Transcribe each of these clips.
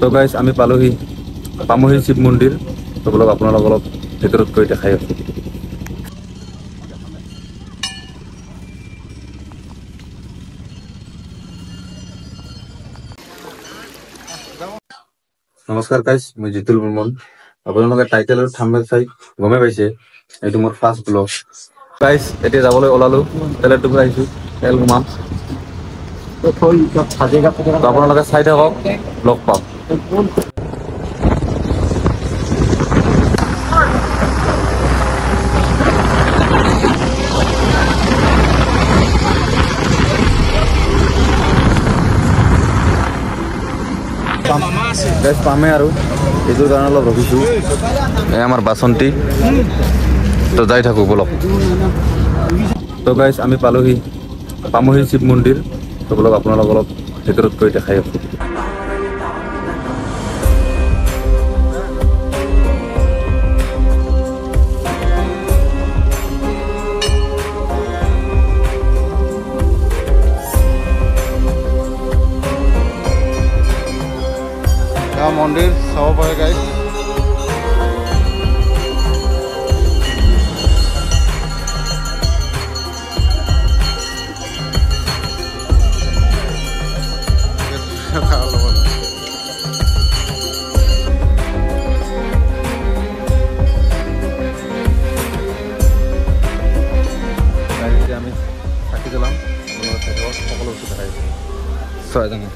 তো গাইজ আমি পামহি শিৱ মন্দিৰ। তো বলক আপোনালোক অলপ ভিতৰত গৈ দেখাই আছো। নমস্কাৰ গাইজ, মই জিতুল বৰ্মন। আপোনালোকে টাইটেল আৰু থাম্বনেইল চাই গমে পাইছে এইটো মোৰ ফাৰ্ষ্ট ব্লগ। গাইজ এতিয়া যাবলৈ ওলালো, তেলৰ টুকুৰা আহিছো, তেল ঘুমাম। আপোনালোকে চাই থাকক, লগ পাম। গাইজ পামে আৰু এইটোৰ কাৰণে অলপ ৰখিছোঁ। এই আমাৰ বাচন্তি, তো যাই থাকোঁ বলক। তো গাইজ আমি পামহি শিৱ মন্দিৰ। তো বলক আপোনালোক অলপ ভিতৰত গৈ দেখাই আছো। মন্দিৰ চাব পাৰে গাইজ। আমি চাকি জ্বলাম, সকলো বস্তু দেখাই আছো। চৰাই ডাঙৰ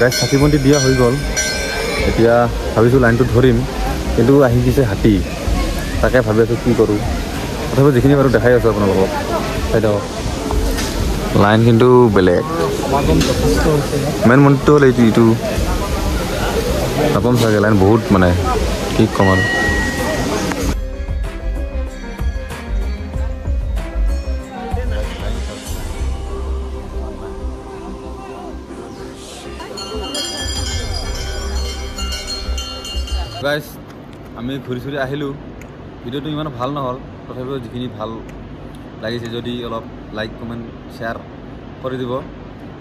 গাইজ চাকি বন্তি দিয়া হৈ গ'ল। এতিয়া ভাবিছোঁ লাইনটো ধৰিম, কিন্তু আহি গৈছে হাতী। তাকে ভাবি আছোঁ কি কৰোঁ। তথাপি যিখিনি বাৰু দেখাই আছোঁ আপোনালোকক, চাই থাকক। লাইন কিন্তু বেলেগ। মেইন মন্দিৰটো হ'ল এইটো নাপাম চাগে। লাইন বহুত, মানে কি ক'ম আৰু। গাইজ আমি ঘূৰি চুৰি আহিলোঁ। ভিডিঅ'টো ইমান ভাল নহ'ল, তথাপিও যিখিনি ভাল লাগিছে যদি অলপ লাইক কমেণ্ট শ্বেয়াৰ কৰি দিব।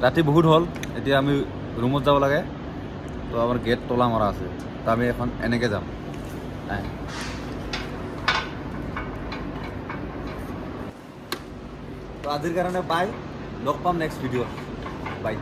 ৰাতি বহুত হ'ল, এতিয়া আমি ৰুমত যাব লাগে। তো আমাৰ গেট তলা মৰা আছে, তো আমি এখন এনেকৈ যাম। তো আজিৰ কাৰণে বাই, লগ পাম নেক্সট ভিডিঅ'ত। বাই।